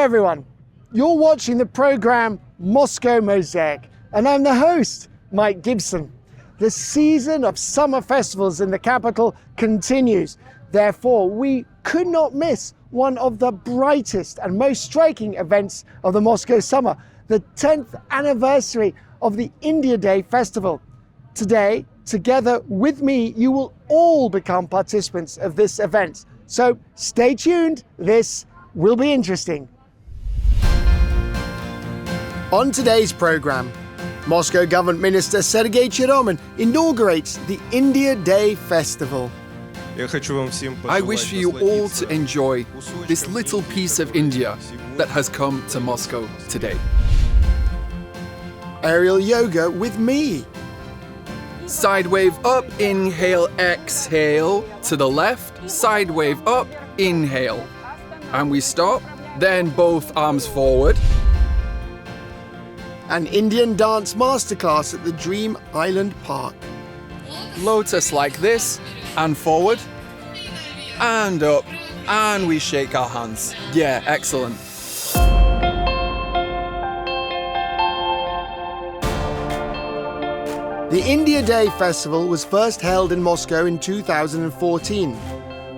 everyone, you're watching the program Moscow Mosaic, and I'm the host, Mike Gibson. The season of summer festivals in the capital continues. Therefore, we could not miss one of the brightest and most striking events of the Moscow summer, the 10th anniversary of the India Day Festival. Today, together with me, you will all become participants of this event. So stay tuned, this will be interesting. On today's program, Moscow Government Minister Sergey Cheremin inaugurates the India Day Festival. I wish for you all to enjoy this little piece of India that has come to Moscow today. Aerial yoga with me. Side wave up, inhale, exhale. To the left, side wave up, inhale. And we stop, then both arms forward. An Indian dance masterclass at the Dream Island Park. Lotus like this, and forward, and up, and we shake our hands. Yeah, excellent. The India Day Festival was first held in Moscow in 2014.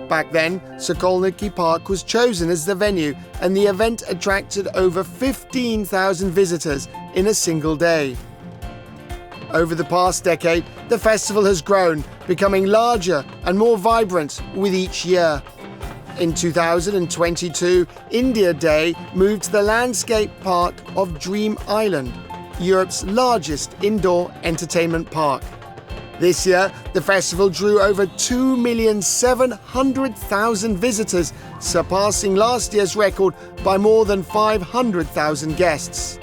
Back then, Sokolniki Park was chosen as the venue, and the event attracted over 15,000 visitors in a single day. Over the past decade, the festival has grown, becoming larger and more vibrant with each year. In 2022, India Day moved to the landscape park of Dream Island, Europe's largest indoor entertainment park. This year, the festival drew over 2,700,000 visitors, surpassing last year's record by more than 500,000 guests.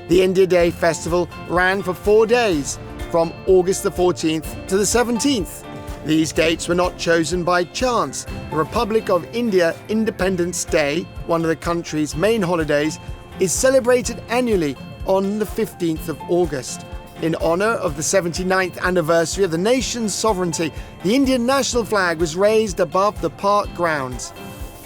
The India Day Festival ran for 4 days, from August the 14th to the 17th. These dates were not chosen by chance. The Republic of India Independence Day, one of the country's main holidays, is celebrated annually on the 15th of August. In honour of the 79th anniversary of the nation's sovereignty, the Indian national flag was raised above the park grounds.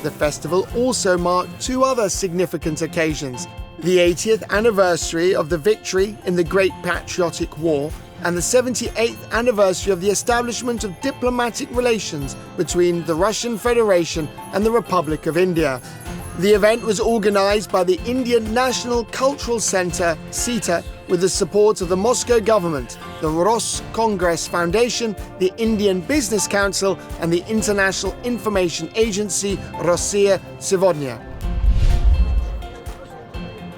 The festival also marked two other significant occasions: the 80th anniversary of the victory in the Great Patriotic War and the 78th anniversary of the establishment of diplomatic relations between the Russian Federation and the Republic of India. The event was organised by the Indian National Cultural Centre, SITA, with the support of the Moscow government, the Ros Congress Foundation, the Indian Business Council, and the International Information Agency, Rossiya Sevodnya.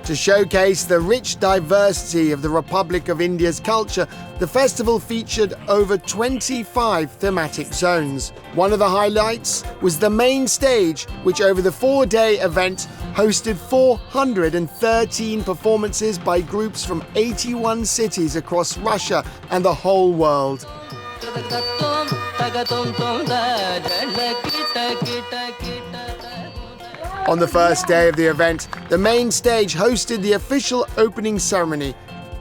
To showcase the rich diversity of the Republic of India's culture, the festival featured over 25 thematic zones. One of the highlights was the main stage, which over the 4-day event hosted 413 performances by groups from 81 cities across Russia and the whole world. On the first day of the event, the main stage hosted the official opening ceremony.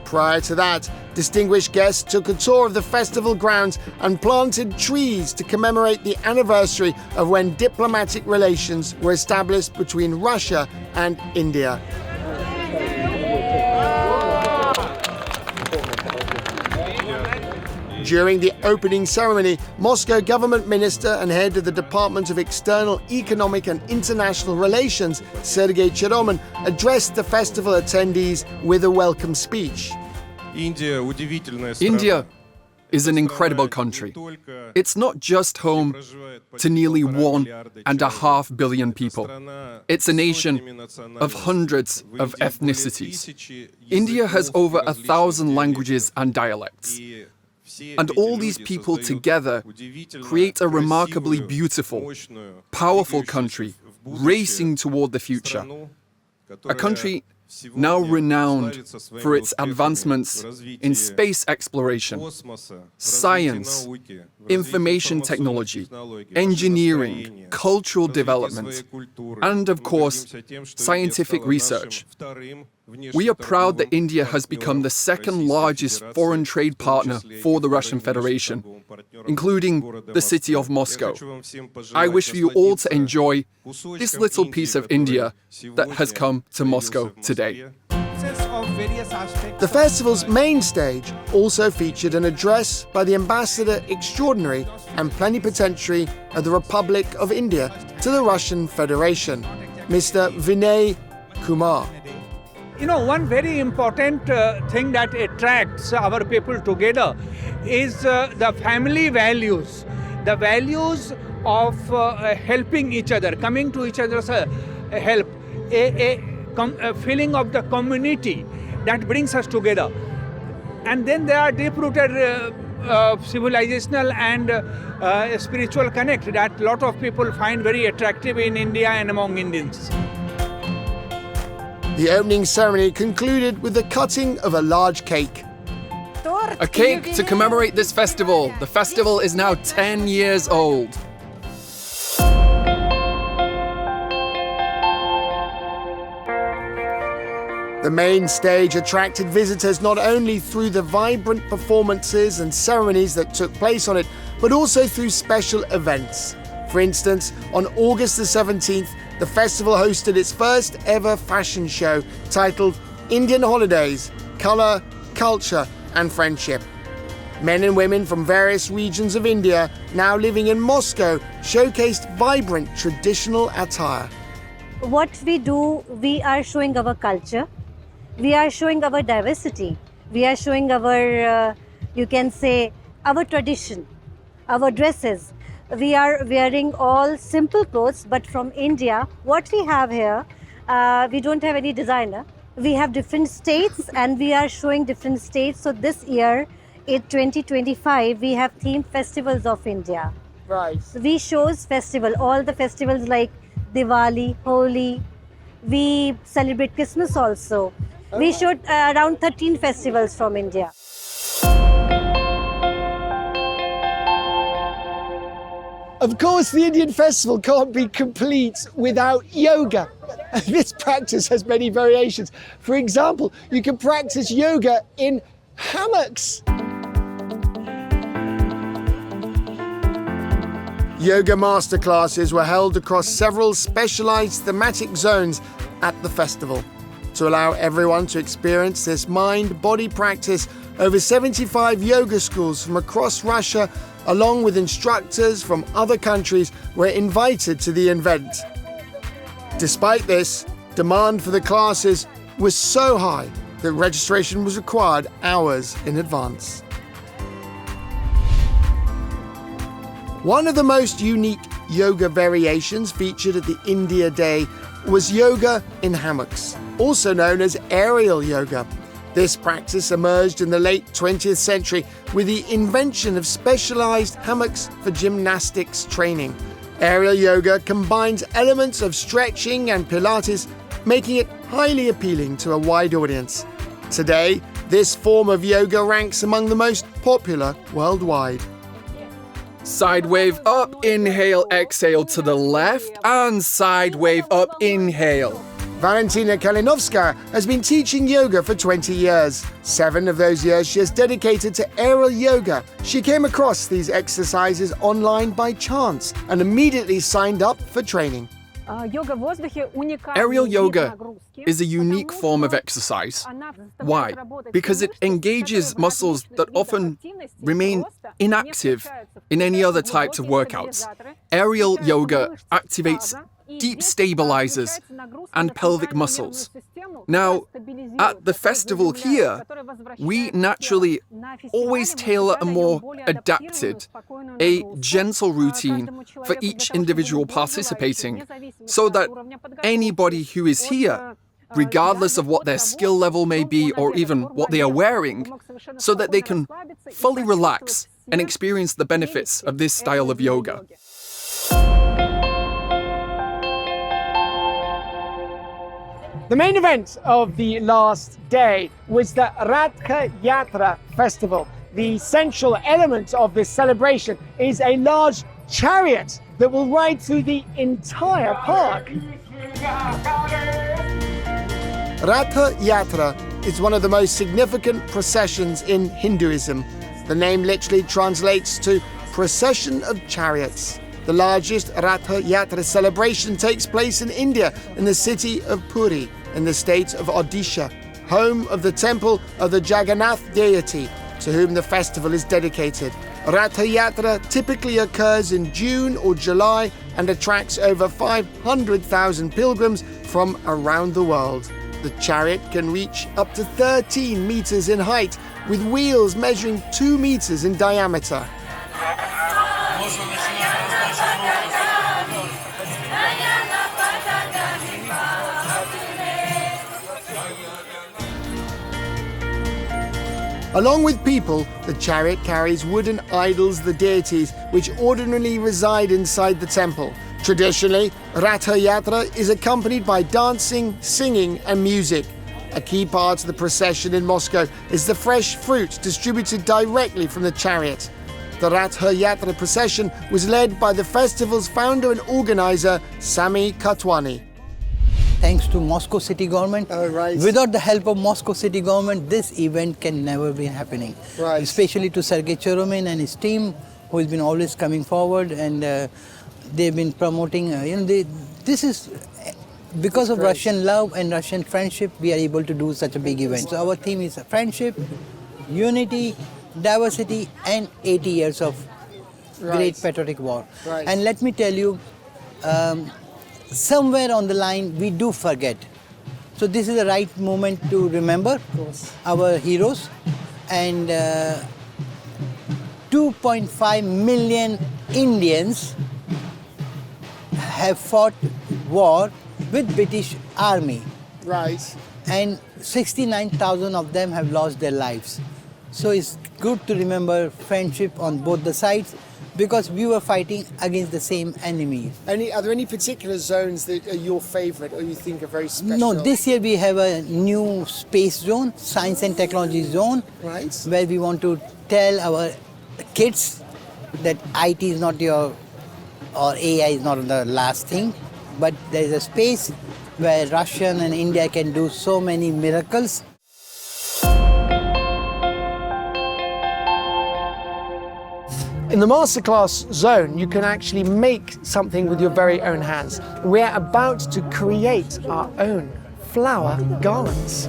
Prior to that, distinguished guests took a tour of the festival grounds and planted trees to commemorate the anniversary of when diplomatic relations were established between Russia and India. During the opening ceremony, Moscow Government Minister and Head of the Department of External Economic and International Relations, Sergey Cheremin, addressed the festival attendees with a welcome speech. India is an incredible country. It's not just home to nearly 1.5 billion people. It's a nation of hundreds of ethnicities. India has over 1,000 languages and dialects. And all these people together create a remarkably beautiful, powerful country racing toward the future. A country now renowned for its advancements in space exploration, science, information technology, engineering, cultural development, and of course, scientific research. We are proud that India has become the second largest foreign trade partner for the Russian Federation, including the city of Moscow. I wish for you all to enjoy this little piece of India that has come to Moscow today. The festival's main stage also featured an address by the Ambassador Extraordinary and Plenipotentiary of the Republic of India to the Russian Federation, Mr. Vinay Kumar. You know, one very important thing that attracts our people together is the family values, the values of helping each other, coming to each other's help, a feeling of the community that brings us together. And then there are deep-rooted civilizational and spiritual connect that a lot of people find very attractive in India and among Indians. The opening ceremony concluded with the cutting of a large cake. A cake to commemorate this festival. The festival is now 10 years old. The main stage attracted visitors not only through the vibrant performances and ceremonies that took place on it, but also through special events. For instance, on August the 17th, the festival hosted its first ever fashion show titled Indian Holidays, Colour, Culture and Friendship. Men and women from various regions of India now living in Moscow showcased vibrant traditional attire. What we do, we are showing our culture, we are showing our diversity, we are showing our, you can say, our tradition, our dresses. We are wearing all simple clothes, but from India, what we have here, we don't have any designer. We have different states and we are showing different states. So this year, in 2025, we have themed festivals of India. Right. So we shows festival, all the festivals like Diwali, Holi. We celebrate Christmas also. We showed around 13 festivals from India. Of course, the Indian festival can't be complete without yoga. This practice has many variations. For example, you can practice yoga in hammocks. Yoga masterclasses were held across several specialized thematic zones at the festival. To allow everyone to experience this mind-body practice, over 75 yoga schools from across Russia, along with instructors from other countries, were invited to the event. Despite this, demand for the classes was so high that registration was required hours in advance. One of the most unique yoga variations featured at the India Day was yoga in hammocks, also known as aerial yoga. This practice emerged in the late 20th century with the invention of specialized hammocks for gymnastics training. Aerial yoga combines elements of stretching and Pilates, making it highly appealing to a wide audience. Today, this form of yoga ranks among the most popular worldwide. Side wave up, inhale, exhale to the left, and side wave up, inhale. Valentina Kalinovskaya has been teaching yoga for 20 years. 7 of those years she has dedicated to aerial yoga. She came across these exercises online by chance and immediately signed up for training. Aerial yoga is a unique form of exercise. Why? Because it engages muscles that often remain inactive in any other types of workouts. Aerial yoga activates deep stabilizers and pelvic muscles. Now, at the festival here, we naturally always tailor a more adapted, a gentle routine for each individual participating, so that anybody who is here, regardless of what their skill level may be or even what they are wearing, so that they can fully relax and experience the benefits of this style of yoga. The main event of the last day was the Ratha Yatra festival. The central element of this celebration is a large chariot that will ride through the entire park. Ratha Yatra is one of the most significant processions in Hinduism. The name literally translates to procession of chariots. The largest Ratha Yatra celebration takes place in India, in the city of Puri, in the state of Odisha, home of the temple of the Jagannath deity, to whom the festival is dedicated. Ratha Yatra typically occurs in June or July and attracts over 500,000 pilgrims from around the world. The chariot can reach up to 13 meters in height, with wheels measuring 2 meters in diameter. Along with people, the chariot carries wooden idols, the deities, which ordinarily reside inside the temple. Traditionally, Ratha Yatra is accompanied by dancing, singing and music. A key part of the procession in Moscow is the fresh fruit distributed directly from the chariot. The Ratha Yatra procession was led by the festival's founder and organizer, Sami Katwani. Thanks to Moscow city government. Oh, right. Without the help of Moscow city government, this event can never be happening. Right. Especially to Sergey Cheremin and his team, who has been always coming forward, and they've been promoting. This is because of Russian love and Russian friendship, we are able to do such a big event. So our theme is friendship, unity, diversity, and 80 years of great patriotic war. Right. And let me tell you. Somewhere on the line we do forget. So this is the right moment to remember our heroes, and 2.5 million Indians have fought war with British Army. Right. And 69,000 of them have lost their lives. So it's good to remember friendship on both the sides, because we were fighting against the same enemy. Are there any particular zones that are your favorite or you think are very special? No, this year we have a new space zone, science and technology zone, Right. where we want to tell our kids that IT is not or AI is not the last thing, but there is a space where Russia and India can do so many miracles. In the masterclass zone, you can actually make something with your very own hands. We're about to create our own flower garlands.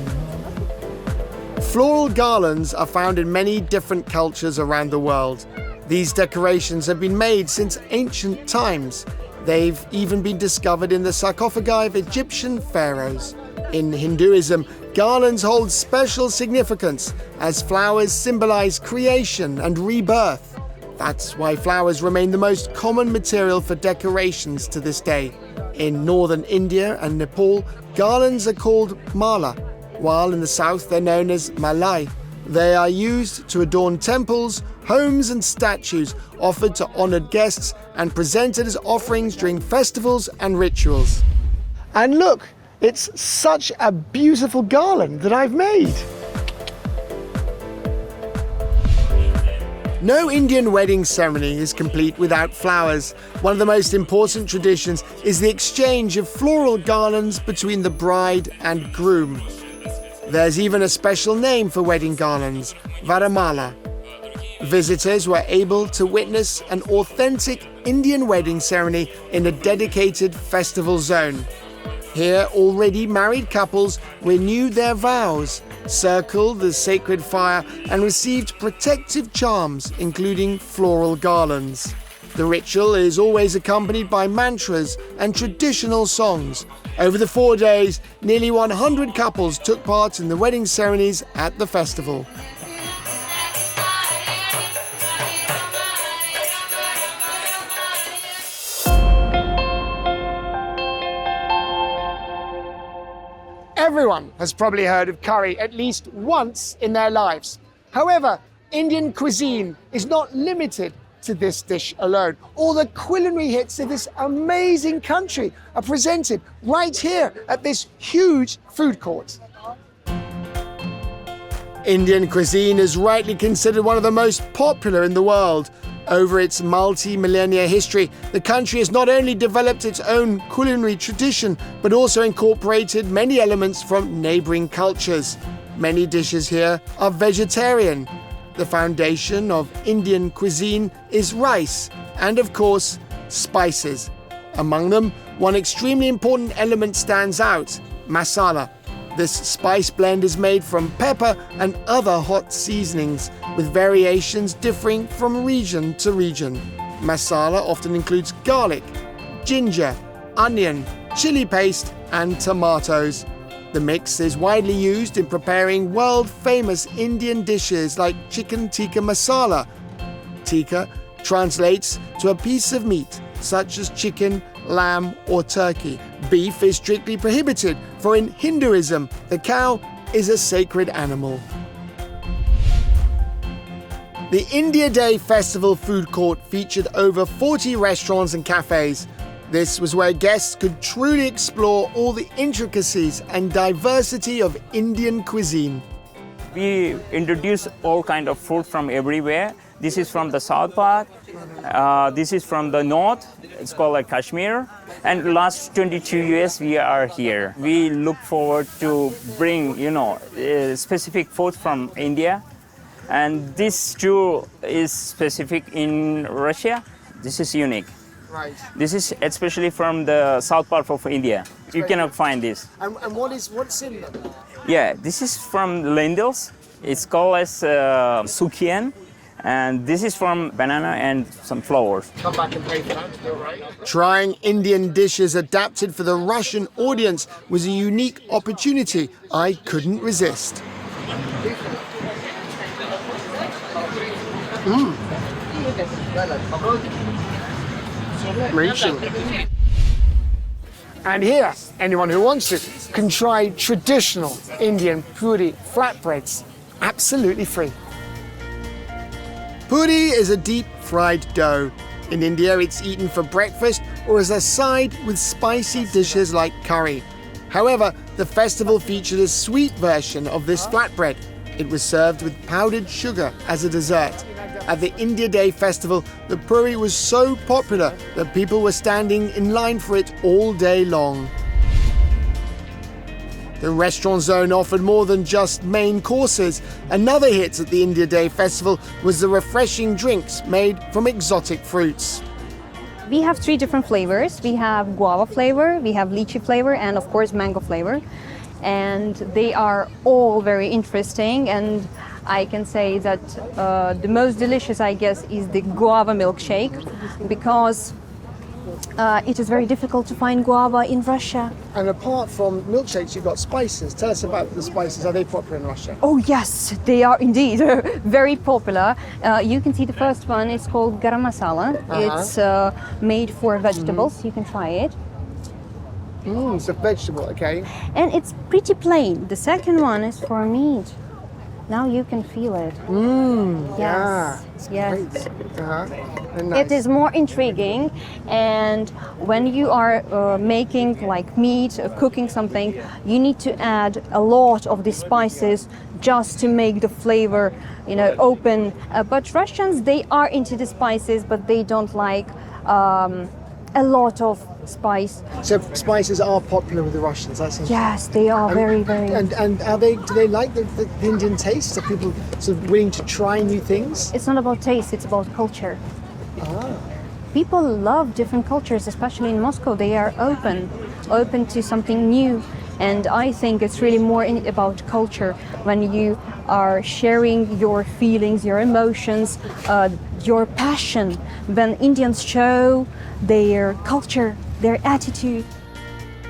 Floral garlands are found in many different cultures around the world. These decorations have been made since ancient times. They've even been discovered in the sarcophagi of Egyptian pharaohs. In Hinduism, garlands hold special significance as flowers symbolize creation and rebirth. That's why flowers remain the most common material for decorations to this day. In northern India and Nepal, garlands are called mala, while in the south they're known as malai. They are used to adorn temples, homes and statues, offered to honored guests and presented as offerings during festivals and rituals. And look, it's such a beautiful garland that I've made. No Indian wedding ceremony is complete without flowers. One of the most important traditions is the exchange of floral garlands between the bride and groom. There's even a special name for wedding garlands, Varamala. Visitors were able to witness an authentic Indian wedding ceremony in a dedicated festival zone. Here, already married couples renewed their vows, circled the sacred fire, and received protective charms, including floral garlands. The ritual is always accompanied by mantras and traditional songs. Over the 4 days, nearly 100 couples took part in the wedding ceremonies at the festival. Everyone has probably heard of curry at least once in their lives. However, Indian cuisine is not limited to this dish alone. All the culinary hits of this amazing country are presented right here at this huge food court. Indian cuisine is rightly considered one of the most popular in the world. Over its multi-millennia history, the country has not only developed its own culinary tradition, but also incorporated many elements from neighboring cultures. Many dishes here are vegetarian. The foundation of Indian cuisine is rice and, of course, spices. Among them, one extremely important element stands out: masala. This spice blend is made from pepper and other hot seasonings, with variations differing from region to region. Masala often includes garlic, ginger, onion, chili paste, and tomatoes. The mix is widely used in preparing world-famous Indian dishes like chicken tikka masala. Tikka translates to a piece of meat, such as chicken, lamb, or turkey. Beef is strictly prohibited, for in Hinduism, the cow is a sacred animal. The India Day Festival food court featured over 40 restaurants and cafes. This was where guests could truly explore all the intricacies and diversity of Indian cuisine. We introduce all kind of food from everywhere. This is from the south part. This is from the north. It's called like Kashmir. And last 22 years we are here. We look forward to bring, specific food from India. And this too is specific in Russia. This is unique. Right. This is especially from the south part of India. You cannot find this. And what's in them? Yeah, this is from lentils. It's called as sukhian. And this is from banana and some flowers. Come back and pay for that, all right? Trying Indian dishes adapted for the Russian audience was a unique opportunity I couldn't resist. Reaching. And here, anyone who wants to can try traditional Indian puri flatbreads, absolutely free. Puri is a deep-fried dough. In India, it's eaten for breakfast or as a side with spicy dishes like curry. However, the festival featured a sweet version of this flatbread. It was served with powdered sugar as a dessert. At the India Day Festival, the puri was so popular that people were standing in line for it all day long. The restaurant zone offered more than just main courses. Another hit at the India Day Festival was the refreshing drinks made from exotic fruits. We have 3 different flavors. We have guava flavor, we have lychee flavor, and of course mango flavor. And they are all very interesting, and I can say that the most delicious, I guess, is the guava milkshake, because it is very difficult to find guava in Russia. And apart from milkshakes, you've got spices. Tell us about the spices. Are they popular in Russia? Oh yes, they are indeed very popular. You can see the first one is called garam masala. It's made for vegetables. You can try it. It's a vegetable, okay. And it's pretty plain. The second one is for meat. Now you can feel it. Yes. Yes. Nice. It is more intriguing, and when you are making like meat, cooking something, you need to add a lot of the spices just to make the flavor, open. But Russians, they are into the spices, but they don't like a lot of spice. So spices are popular with the Russians, that's interesting. Yes, they are very, very. And are they? Do they like the Indian taste? Are people sort of willing to try new things? It's not about taste; it's about culture. People love different cultures, especially in Moscow. They are open to something new, and I think it's really more about culture when you are sharing your feelings, your emotions, your passion. When Indians show their culture, their attitude.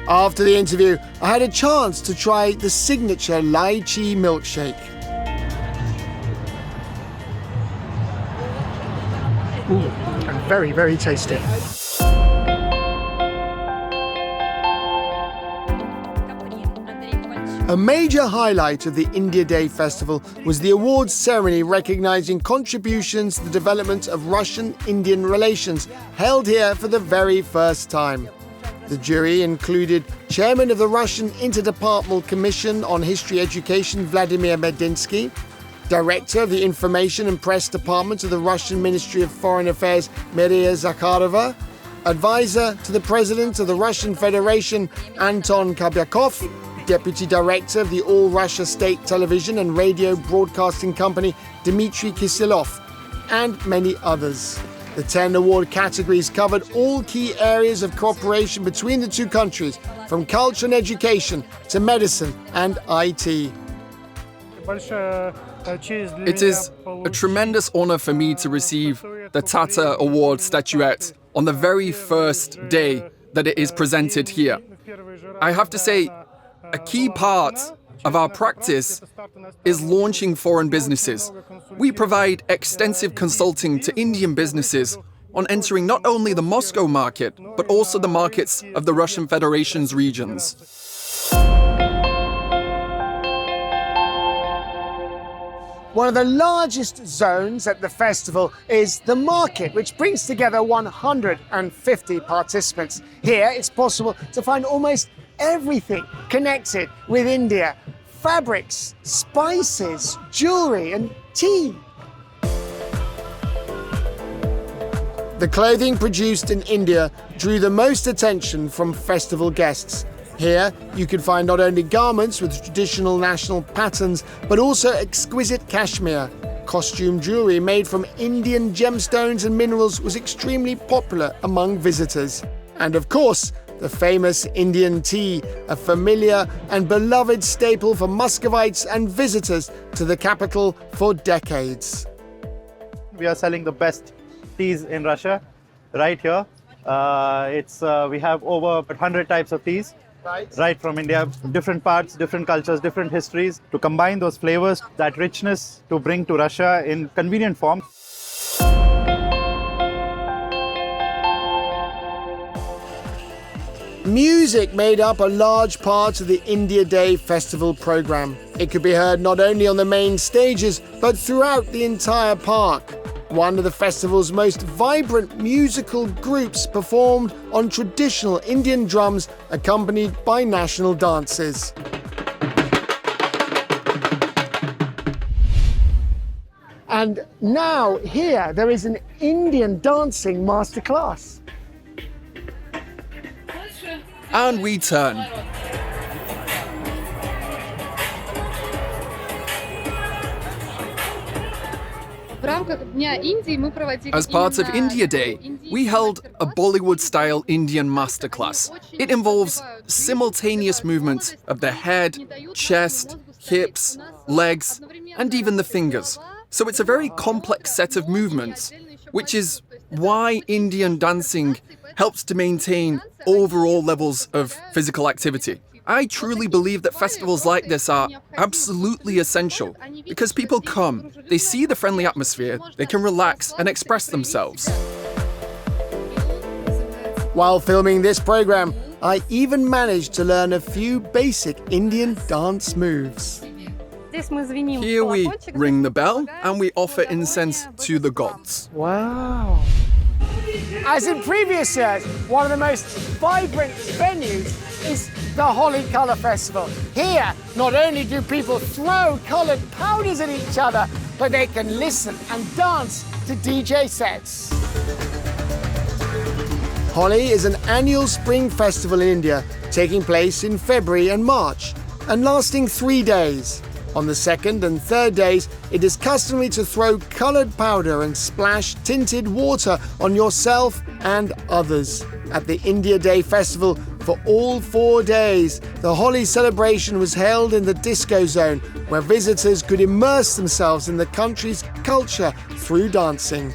After the interview, I had a chance to try the signature lychee milkshake. And very, very tasty. A major highlight of the India Day Festival was the awards ceremony recognizing contributions to the development of Russian-Indian relations, held here for the very first time. The jury included Chairman of the Russian Interdepartmental Commission on History Education, Vladimir Medinsky, Director of the Information and Press Department of the Russian Ministry of Foreign Affairs, Maria Zakharova, Advisor to the President of the Russian Federation, Anton Kabyakov, Deputy Director of the All Russia State Television and Radio Broadcasting Company, Dmitry Kisilov, and many others. The 10 award categories covered all key areas of cooperation between the two countries, from culture and education to medicine and IT. It is a tremendous honor for me to receive the Tata Award statuette on the very first day that it is presented here. I have to say, a key part of our practice is launching foreign businesses. We provide extensive consulting to Indian businesses on entering not only the Moscow market, but also the markets of the Russian Federation's regions. One of the largest zones at the festival is the market, which brings together 150 participants. Here, it's possible to find almost everything connected with India: fabrics, spices, jewelry, and tea. The clothing produced in India drew the most attention from festival guests. Here, you can find not only garments with traditional national patterns, but also exquisite cashmere. Costume jewelry made from Indian gemstones and minerals was extremely popular among visitors. And of course, the famous Indian tea, a familiar and beloved staple for Muscovites and visitors to the capital for decades. We are selling the best teas in Russia right here. We have over 100 types of teas. Right from India, different parts, different cultures, different histories, to combine those flavors, that richness to bring to Russia in convenient form. Music made up a large part of the India Day festival program. It could be heard not only on the main stages, but throughout the entire park. One of the festival's most vibrant musical groups performed on traditional Indian drums, accompanied by national dances. And now here there is an Indian dancing masterclass. And we turn. As part of India Day, we held a Bollywood-style Indian masterclass. It involves simultaneous movement of the head, chest, hips, legs, and even the fingers. So it's a very complex set of movements, which is why Indian dancing helps to maintain overall levels of physical activity. I truly believe that festivals like this are absolutely essential because people come, they see the friendly atmosphere, they can relax and express themselves. While filming this program, I even managed to learn a few basic Indian dance moves. Here we ring the bell and we offer incense to the gods. Wow. As in previous years, one of the most vibrant venues is the Holi Colour Festival. Here, not only do people throw coloured powders at each other, but they can listen and dance to DJ sets. Holi is an annual spring festival in India, taking place in February and March, and lasting 3 days. On the second and third days, it is customary to throw coloured powder and splash tinted water on yourself and others. At the India Day Festival, for all 4 days, the Holi celebration was held in the disco zone, where visitors could immerse themselves in the country's culture through dancing.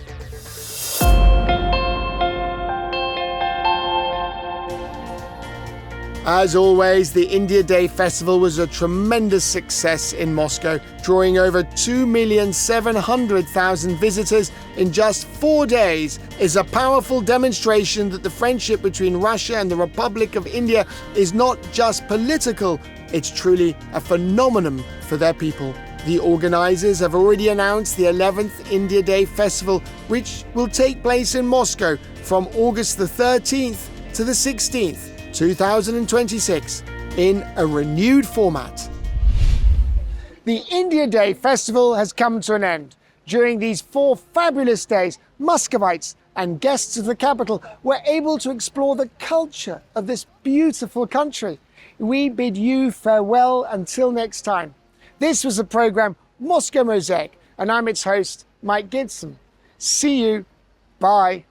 As always, the India Day Festival was a tremendous success in Moscow, drawing over 2,700,000 visitors in just 4 days. Is a powerful demonstration that the friendship between Russia and the Republic of India is not just political, it's truly a phenomenon for their people. The organizers have already announced the 11th India Day Festival, which will take place in Moscow from August the 13th to the 16th. 2026, in a renewed format. The India Day festival has come to an end. During these 4 fabulous days, Muscovites and guests of the capital were able to explore the culture of this beautiful country. We bid you farewell until next time. This was the programme Moscow Mosaic, and I'm its host, Mike Gibson. See you. Bye.